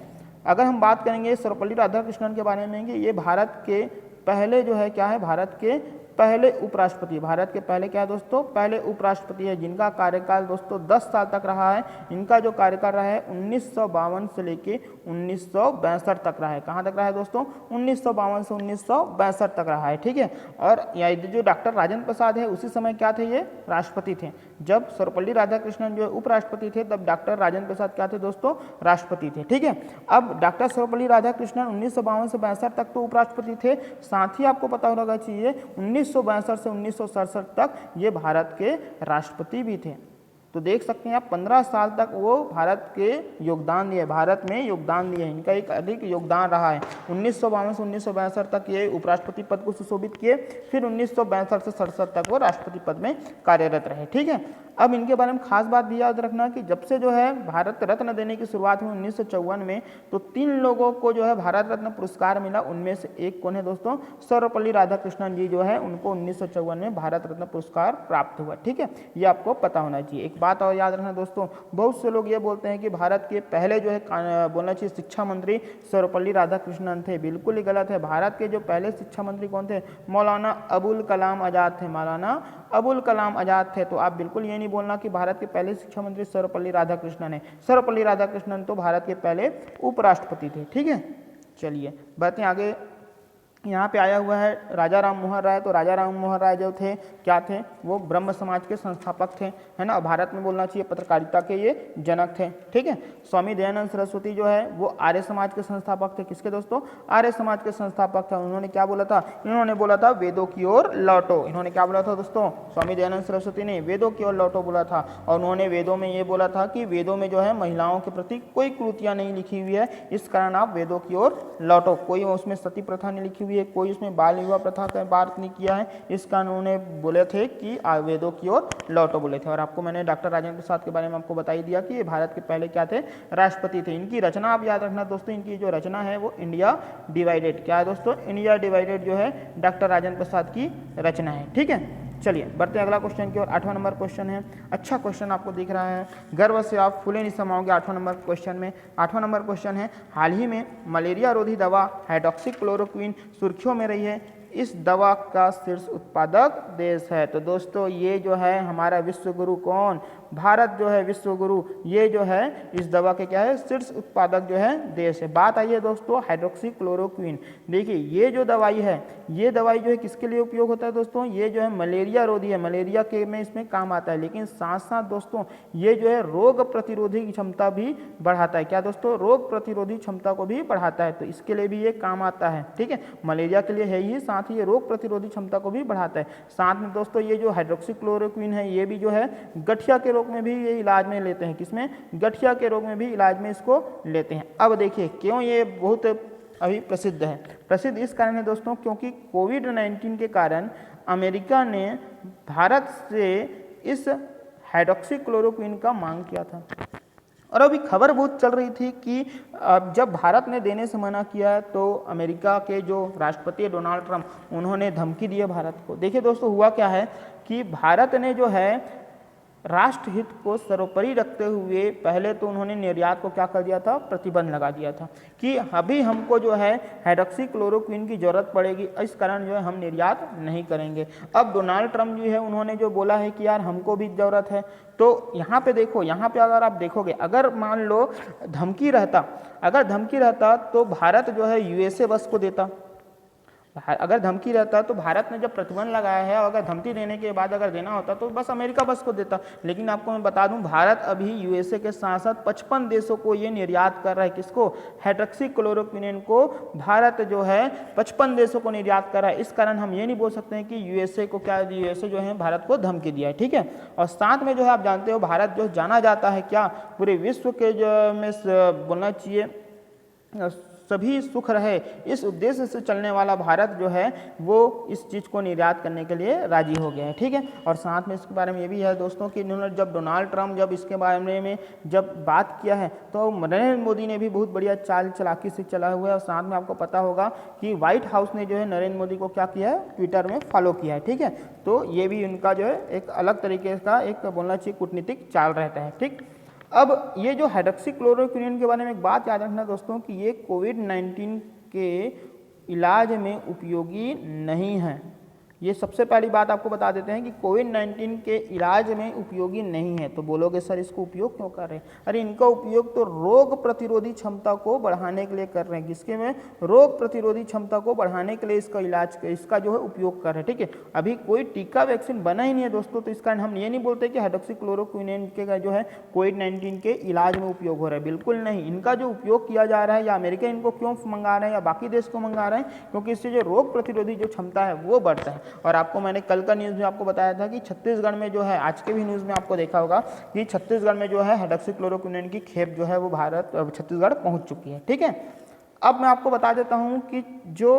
अगर हम बात करेंगे सर्वपल्ली राधाकृष्णन के बारे में कि ये भारत के पहले जो है क्या है? भारत के पहले उपराष्ट्रपति। भारत के पहले क्या है दोस्तों? पहले उपराष्ट्रपति है, जिनका कार्यकाल दोस्तों 10 साल तक रहा है। इनका जो कार्यकाल रहा है 1952 से लेके 1962 तक रहा है। कहाँ तक रहा है दोस्तों? 1952 से 1962 तक रहा है। ठीक है, और जो डॉक्टर राजेंद्र प्रसाद है उसी समय क्या थे? ये राष्ट्रपति थे। जब सर्वपल्ली राधाकृष्णन जो उपराष्ट्रपति थे तब डॉक्टर राजेंद्र प्रसाद क्या थे दोस्तों? राष्ट्रपति थे। ठीक है, अब डॉक्टर सर्वपल्ली राधाकृष्णन 1952 से 62 तक तो उपराष्ट्रपति थे, साथ ही आपको पता होना चाहिए 1962 से 1967 तक ये भारत के राष्ट्रपति भी थे। तो देख सकते हैं आप 15 साल तक वो भारत के योगदान दिए, भारत में योगदान दिए। इनका एक अधिक योगदान रहा है। 1952 से 1962 तक ये उपराष्ट्रपति पद को सुशोभित किए, फिर 1962 से 67 तक वो राष्ट्रपति पद में कार्यरत रहे। ठीक है, अब इनके बारे में खास बात भी याद रखना कि जब से जो है भारत रत्न देने की शुरुआत हुई 1954 में, तो 3 लोगों को जो है भारत रत्न पुरस्कार मिला। उनमें से एक कौन है दोस्तों? सर्वपल्ली राधाकृष्णन जी जो है उनको 1954 में भारत रत्न पुरस्कार प्राप्त हुआ। ठीक है, ये आपको पता होना चाहिए। एक बात और याद रखना दोस्तों, बहुत से लोग ये बोलते हैं कि भारत के पहले जो है बोलना चाहिए शिक्षा मंत्री सर्वपल्ली राधाकृष्णन थे। बिल्कुल ही गलत है। भारत के जो पहले शिक्षा मंत्री कौन थे? मौलाना अबुल कलाम आज़ाद थे। मौलाना अबुल कलाम आज़ाद थे। तो आप बिल्कुल ये नहीं बोलना कि भारत के पहले शिक्षा मंत्री सर्वपल्ली राधाकृष्णन है। सर्वपल्ली राधाकृष्णन तो भारत के पहले उपराष्ट्रपति थे। ठीक है, चलिए बढ़ते हैं आगे। यहाँ पे आया हुआ है राजा राम मोहन राय। तो राजा राम मोहन राय जो थे क्या थे? वो ब्रह्म समाज के संस्थापक थे, है ना। भारत में बोलना चाहिए पत्रकारिता के ये जनक थे। ठीक है, स्वामी दयानंद सरस्वती जो है वो आर्य समाज के संस्थापक थे। किसके दोस्तों? आर्य समाज के संस्थापक थे। उन्होंने क्या बोला था? इन्होंने बोला था वेदों की ओर लौटो। इन्होंने क्या बोला था दोस्तों? स्वामी दयानंद सरस्वती ने वेदों की ओर लौटो बोला था। और उन्होंने वेदों में ये बोला था कि वेदों में जो है महिलाओं के प्रति कोई कुरीतियाँ नहीं लिखी हुई है, इस कारण आप वेदों की ओर लौटो। कोई उसमें सती प्रथा नहीं लिखी हुई है, कोई उसमें बाल विवाह प्रथा का बात नहीं किया है, इस कारण उन्होंने बोले थे कि वेदों की ओर लौटो बोले थे। और आपको मैंने डॉक्टर राजेंद्र प्रसाद के बारे में आपको बता ही दिया कि ये भारत के पहले क्या थे? राष्ट्रपति थे। इनकी रचना आप याद रखना दोस्तों, इनकी जो रचना है वो इंडिया डिवाइडेड। क्या है दोस्तों? इंडिया डिवाइडेड जो है डॉक्टर राजेंद्र प्रसाद की रचना है। ठीक है, चलिए बढ़ते हैं अगला क्वेश्चन की ओर। 8वां नंबर क्वेश्चन है, अच्छा क्वेश्चन आपको दिख रहा है, गर्व से आप फूले नहीं समाओगे 8वां नंबर क्वेश्चन में। 8वां नंबर क्वेश्चन है, हाल ही में मलेरिया रोधी दवा हाइड्रोक्सीक्लोरोक्विन सुर्खियों में रही है, इस दवा का शीर्ष उत्पादक देश है। तो दोस्तों ये जो है हमारा विश्व गुरु कौन, भारत जो है विश्व गुरु, ये जो है इस दवा के क्या है शीर्ष उत्पादक जो है देश है। बात आई है दोस्तों हाइड्रोक्सीक्लोरोक्विन। देखिए ये जो दवाई है, ये दवाई जो है किसके लिए उपयोग होता है दोस्तों, ये जो है मलेरिया रोधी है, मलेरिया के में इसमें काम आता है, लेकिन साथ साथ दोस्तों ये जो है रोग प्रतिरोधी क्षमता भी बढ़ाता है। क्या दोस्तों, रोग प्रतिरोधी क्षमता को भी बढ़ाता है, तो इसके लिए भी ये काम आता है। ठीक है, मलेरिया के लिए है ही, साथ ही ये रोग प्रतिरोधी क्षमता को भी बढ़ाता है। साथ में दोस्तों ये जो हाइड्रोक्सीक्लोरोक्विन है, ये भी जो है गठिया के रोग में भी ये इलाज में लेते हैं, किसमें, गठिया के रोग में भी इलाज में इसको लेते हैं। अब देखिए क्यों ये बहुत अभी प्रसिद्ध है, प्रसिद्ध इस कारण है दोस्तों क्योंकि कोविड-19 के कारण अमेरिका ने भारत से इस हाइड्रोक्सीक्लोरोक्विन का मांग किया था, और अभी खबर बहुत चल रही थी कि जब भारत ने देने से मना किया तो अमेरिका के जो राष्ट्रपति डोनाल्ड ट्रंप, उन्होंने धमकी दी है भारत को। देखिए दोस्तों हुआ क्या है कि भारत ने जो है राष्ट्रहित को सर्वोपरि रखते हुए पहले तो उन्होंने निर्यात को क्या कर दिया था, प्रतिबंध लगा दिया था कि अभी हमको जो है हाइड्रोक्सीक्लोरोक्विन की जरूरत पड़ेगी, इस कारण जो है हम निर्यात नहीं करेंगे। अब डोनाल्ड ट्रंप जो है उन्होंने जो बोला है कि यार हमको भी ज़रूरत है, तो यहाँ पे देखो, यहाँ पे अगर आप देखोगे, अगर मान लो धमकी रहता, अगर धमकी रहता तो भारत जो है यूएसए बस को देता, अगर धमकी रहता तो भारत ने जब प्रतिबंध लगाया है और अगर धमकी देने के बाद अगर देना होता तो बस अमेरिका बस को देता। लेकिन आपको मैं बता दूं भारत अभी यूएसए के साथ साथ 55 देशों को ये निर्यात कर रहा है, किसको, हाइड्रोक्सीक्लोरोक्विन को भारत जो है 55 देशों को निर्यात कर रहा है। इस कारण हम ये नहीं बोल सकते हैं कि यूएसए को क्या, यूएसए जो है भारत को धमकी दिया है। ठीक है, और साथ में जो है आप जानते हो भारत जो जाना जाता है क्या, पूरे विश्व के जो में बोलना चाहिए सभी सुख रहे, इस उद्देश्य से चलने वाला भारत जो है वो इस चीज़ को निर्यात करने के लिए राजी हो गया है। ठीक है, और साथ में इसके बारे में ये भी है दोस्तों कि इन्होंने जब डोनाल्ड ट्रंप जब इसके बारे में जब बात किया है तो नरेंद्र मोदी ने भी बहुत बढ़िया चाल चलाकी से चला हुआ है। और साथ में आपको पता होगा कि व्हाइट हाउस ने जो है नरेंद्र मोदी को क्या किया है, ट्विटर में फॉलो किया है। ठीक है, तो ये भी उनका जो है एक अलग तरीके का एक बोलना चाहिए कूटनीतिक चाल रहता है। ठीक, अब ये जो हाइड्रोक्सीक्लोरोक्विन के बारे में एक बात याद रखना दोस्तों कि ये कोविड-19 के इलाज में उपयोगी नहीं है। ये सबसे पहली बात आपको बता देते हैं कि कोविड-19 के इलाज में उपयोगी नहीं है। तो बोलोगे सर इसको उपयोग क्यों कर रहे हैं, अरे इनका उपयोग तो रोग प्रतिरोधी क्षमता को बढ़ाने के लिए कर रहे हैं, किसके में, रोग प्रतिरोधी क्षमता को बढ़ाने के लिए इसका इलाज, इसका जो है उपयोग कर रहे हैं। ठीक है, अभी कोई टीका वैक्सीन बना ही नहीं है दोस्तों, तो इस कारण हम ये नहीं बोलते कि हाइड्रोक्सीक्लोरोक्विन के जो है कोविड-19 के इलाज में उपयोग हो रहा है, बिल्कुल नहीं। इनका जो उपयोग किया जा रहा है, या अमेरिका इनको क्यों मंगा रहे हैं या बाकी देश को मंगा रहे हैं, क्योंकि इससे जो रोग प्रतिरोधी जो क्षमता है वो बढ़ता है। और आपको मैंने कल का न्यूज़ में आपको बताया था कि छत्तीसगढ़ में जो है, आज के भी न्यूज़ में आपको देखा होगा कि छत्तीसगढ़ में जो है हाइड्रोक्सीक्लोरोक्विन की खेप जो है वो भारत छत्तीसगढ़ पहुंच चुकी है। ठीक है, अब मैं आपको बता देता हूं कि जो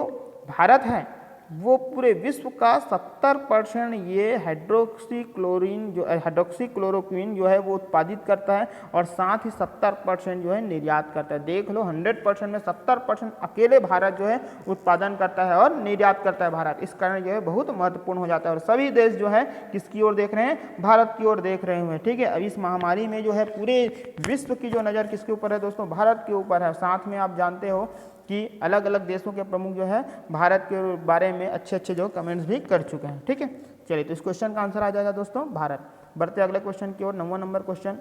भारत है वो पूरे विश्व का 70% ये हाइड्रोक्सीक्लोरोक्विन जो है वो उत्पादित करता है, और साथ ही 70% जो है निर्यात करता है। देख लो 100% में 70% अकेले भारत जो है उत्पादन करता है और निर्यात करता है भारत। इस कारण जो है बहुत महत्वपूर्ण हो जाता है, और सभी देश जो है किसकी ओर देख रहे हैं, भारत की ओर देख रहे हैं। ठीक है, अब इस महामारी में जो है पूरे विश्व की जो नज़र किसके ऊपर है दोस्तों, भारत के ऊपर है। साथ में आप जानते हो कि अलग अलग देशों के प्रमुख जो है भारत के बारे में अच्छे अच्छे जो कमेंट्स भी कर चुके हैं। ठीक है, चलिए तो इस क्वेश्चन का आंसर आ जाएगा दोस्तों भारत। बढ़ते अगले क्वेश्चन की ओर। 9वां नंबर क्वेश्चन,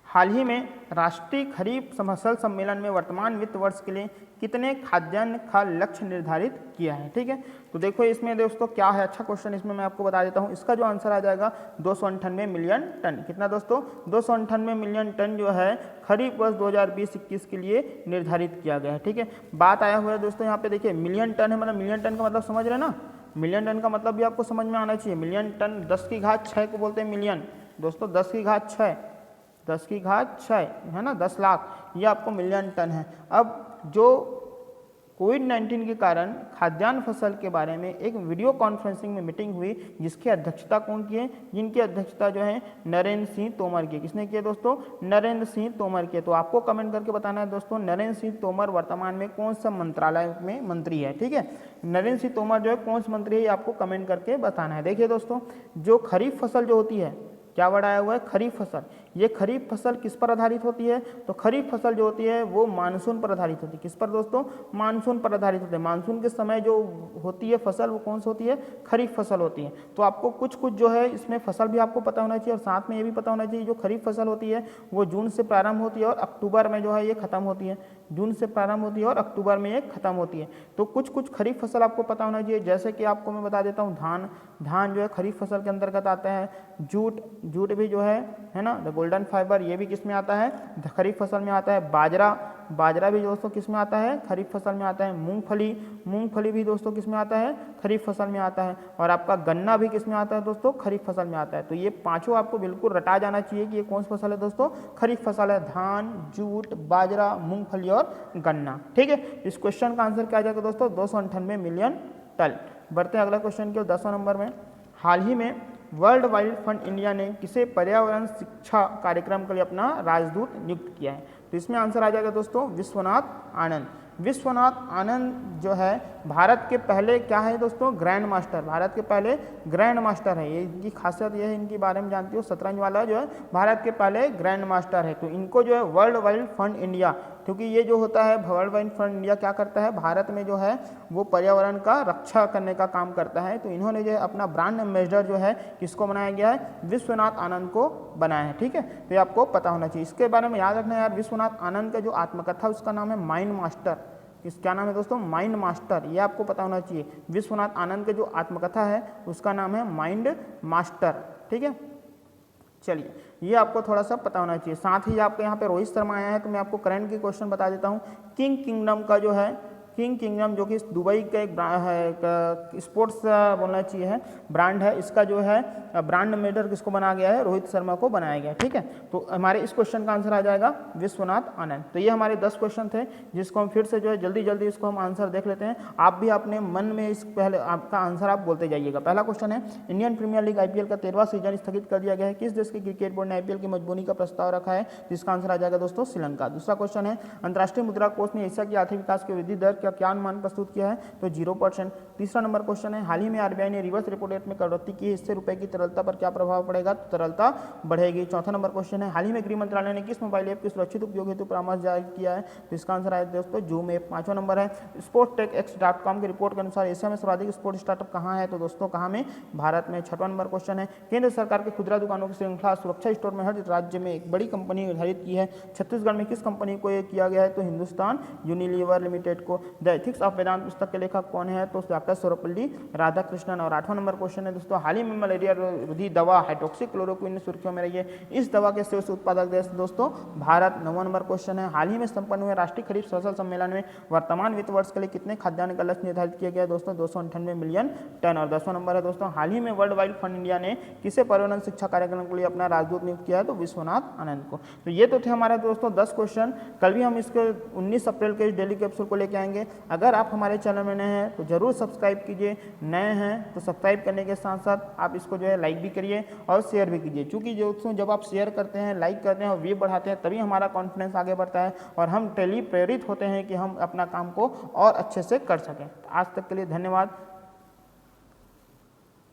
हाल ही में राष्ट्रीय खरीफ फसल सम्मेलन में वर्तमान वित्त वर्ष के लिए कितने खाद्यान्न का लक्ष्य निर्धारित किया है। ठीक है, तो देखो इसमें दोस्तों क्या है, अच्छा क्वेश्चन, इसमें मैं आपको बता देता हूँ। इसका जो आंसर आ जाएगा 298 मिलियन टन। कितना दोस्तों, 298 मिलियन टन जो है खरीफ वर्ष 2020-21 के लिए निर्धारित किया गया है। ठीक है, बात आया हुआ है दोस्तों यहाँ पे देखिए मिलियन टन है, मतलब मिलियन टन का मतलब समझ रहे ना, मिलियन टन का मतलब भी आपको समझ में आना चाहिए। मिलियन टन 10 की घात 6 को बोलते हैं मिलियन दोस्तों, 10 की घात 6, 10 की घात 6 है ना, 10 लाख, ये आपको मिलियन टन है। अब जो कोविड-19 के कारण खाद्यान्न फसल के बारे में एक वीडियो कॉन्फ्रेंसिंग में मीटिंग हुई, जिसकी अध्यक्षता कौन की है? जिनकी अध्यक्षता जो है नरेंद्र सिंह तोमर की। किसने की है दोस्तों? नरेंद्र सिंह तोमर की। तो आपको कमेंट करके बताना है दोस्तों, नरेंद्र सिंह तोमर वर्तमान में कौन सा मंत्रालय में मंत्री है। ठीक है, नरेंद्र सिंह तोमर जो है कौन सा मंत्री है, ये आपको कमेंट करके बताना है। देखिए दोस्तों, जो खरीफ फसल जो होती है, क्या वर्ड आया हुआ है? खरीफ फसल। ये खरीफ फसल किस पर आधारित होती है? तो खरीफ फसल जो होती है वो मानसून पर आधारित होती है। किस पर दोस्तों? मानसून पर आधारित होती है। मानसून के समय जो होती है फसल, वो कौन सी होती है? खरीफ फसल होती है। तो आपको कुछ कुछ जो है इसमें फसल भी आपको पता होना चाहिए, और साथ में ये भी पता होना चाहिए जो खरीफ फसल होती है वो जून से प्रारंभ होती है और अक्टूबर में जो है ये खत्म होती है। जून से प्रारंभ होती है और अक्टूबर में ये खत्म होती है। तो कुछ कुछ खरीफ फसल आपको पता होना चाहिए, जैसे कि आपको मैं बता देता हूँ, धान जो है खरीफ फसल के अंतर्गत आता है। जूट भी जो है ना, द गोल्डन फाइबर, ये भी किस में आता है? खरीफ फसल में आता है। बाजरा भी दोस्तों किस में आता है? खरीफ फसल में आता है। मूंगफली भी दोस्तों किस में आता है? खरीफ फसल में आता है। और आपका गन्ना भी किस में आता है दोस्तों? खरीफ फसल में आता है। तो ये पांचों आपको बिल्कुल रटा जाना चाहिए कि ये कौन सी फसल है दोस्तों? खरीफ फसल है। धान, जूट, बाजरा, मूंगफली और गन्ना। ठीक है, इस क्वेश्चन का आंसर क्या आ जाएगा दोस्तों? 298 मिलियन टन। बढ़ते हैं अगला क्वेश्चन के 10वां नंबर में। हाल ही में वर्ल्ड वाइल्ड फंड इंडिया ने किसे पर्यावरण शिक्षा कार्यक्रम के लिए अपना राजदूत नियुक्त किया है? तो इसमें आंसर आ जाएगा दोस्तों विश्वनाथ आनंद। विश्वनाथ आनंद जो है भारत के पहले क्या है दोस्तों? Grand master. भारत के पहले ग्रैंड मास्टर है। ये इनकी खासियत ये है, इनके बारे में जानती हो, शतरंज वाला जो है भारत के पहले ग्रैंड मास्टर है। तो इनको जो है वर्ल्ड वाइल्ड फंड इंडिया, क्योंकि ये जो होता है वर्ल्ड वाइल्ड फंड इंडिया क्या करता है, भारत में जो है वो पर्यावरण का रक्षा करने का काम करता है। तो इन्होंने जो है अपना ब्रांड एम्बेसडर जो है किसको बनाया गया है? विश्वनाथ आनंद को बनाया है। ठीक है, तो ये आपको पता होना चाहिए। इसके बारे में याद रखना यार, विश्वनाथ आनंद का जो आत्मकथा उसका नाम है माइंड मास्टर। क्या नाम है दोस्तों? Mind master. ये आपको पता होना चाहिए। विश्वनाथ आनंद के जो आत्मकथा है उसका नाम है माइंड मास्टर। ठीक है, चलिए ये आपको थोड़ा सा पता होना चाहिए। साथ ही आपके यहाँ पे रोहित शर्मा आया है, तो मैं आपको करंट की क्वेश्चन बता देता हूँ। किंग किंगडम का जो है, किंग किंगडम जो कि दुबई का एक स्पोर्ट्स बोलना चाहिए है ब्रांड है, इसका जो है ब्रांड एम्बेसडर किसको बनाया गया है? रोहित शर्मा को बनाया गया। ठीक है, तो हमारे इस क्वेश्चन का आंसर आ जाएगा विश्वनाथ आनंद। तो ये हमारे 10 क्वेश्चन थे, जिसको हम फिर से जो है जल्दी जल्दी इसको हम आंसर देख लेते हैं। आप भी अपने मन में इस पहले आपका आंसर आप बोलते जाइएगा। पहला क्वेश्चन है, इंडियन प्रीमियर लीग IPL का 13वां सीजन स्थगित कर दिया गया है। किस देश के क्रिकेट बोर्ड ने IPL की मजबूरी का प्रस्ताव रखा है? जिसका आंसर आ जाएगा दोस्तों श्रीलंका। दूसरा क्वेश्चन है, अंतर्राष्ट्रीय मुद्रा कोष ने एशिया की आर्थिक विकास की वृद्धि दर का क्या अनुमान प्रस्तुत किया है? तो 0%। तीसरा नंबर क्वेश्चन है, हाल ही में RBI ने रिवर्स रेपो रेट में कटौती की है, इससे रुपए की तरलता पर क्या प्रभाव पड़ेगा? तो तरलता बढ़ेगी। चौथा नंबर क्वेश्चन है, हाल ही में गृह मंत्रालय ने किस मोबाइल ऐप के सुरक्षित उपयोग हेतु परामर्श जारी किया है? तो इसका आंसर आया दोस्तों जूम ऐप। पांचवा नंबर है, sportstechx.com की रिपोर्ट के अनुसार एशिया में सर्वाधिक स्पोर्ट स्टार्टअप कहाँ है? तो दोस्तों कहाँ में? भारत में। छठवां नंबर क्वेश्चन है, केंद्र सरकार के खुदरा दुकानों की श्रृंखला सुरक्षा स्टोर में हर राज्य में एक बड़ी कंपनी निर्धारित की है। छत्तीसगढ़ में किस कंपनी को ये किया गया है? तो हिंदुस्तान यूनिलीवर लिमिटेड को। द एथिक्स ऑफ वेदांत पुस्तक के लेखक कौन है? तो डॉक्टर सर्वपल्ली राधाकृष्णन। और आठवां नंबर क्वेश्चन है दोस्तों, हाल ही में मलेरिया रोधी दवा हाइड्रोक्सीक्लोरोक्विन सुर्खियों में रही है, इस दवा के शीर्ष उत्पादक देश दोस्तों भारत। नौवां नंबर क्वेश्चन है, हाल ही में संपन्न हुए राष्ट्रीय खरीफ फसल सम्मेलन में वर्तमान वित्त वर्ष के लिए कितने खाद्यान्न का लक्ष्य निर्धारित किया गया? दोस्तों 298 मिलियन टन। और 10वां नंबर है दोस्तों, हाल ही में वर्ल्ड वाइल्ड फंड इंडिया ने किसे पर्यावरण शिक्षा कार्यक्रम के लिए अपना राजदूत नियुक्त किया है? तो विश्वनाथ आनंद को। तो ये तो थे हमारे दोस्तों 10 क्वेश्चन। कल भी हम इसके 19 अप्रैल के इस डेली कैप्सूल को लेके आएंगे। अगर आप हमारे चैनल में नए हैं तो जरूर सब्सक्राइब कीजिए। नए हैं तो सब्सक्राइब करने के साथ साथ आप इसको जो है लाइक भी करिए और शेयर भी कीजिए, क्योंकि दोस्तों जब आप शेयर करते हैं, लाइक करते हैं और व्यू बढ़ाते हैं, तभी हमारा कॉन्फिडेंस आगे बढ़ता है और हम डेली प्रेरित होते हैं कि हम अपना काम को और अच्छे से कर सकें। आज तक के लिए धन्यवाद।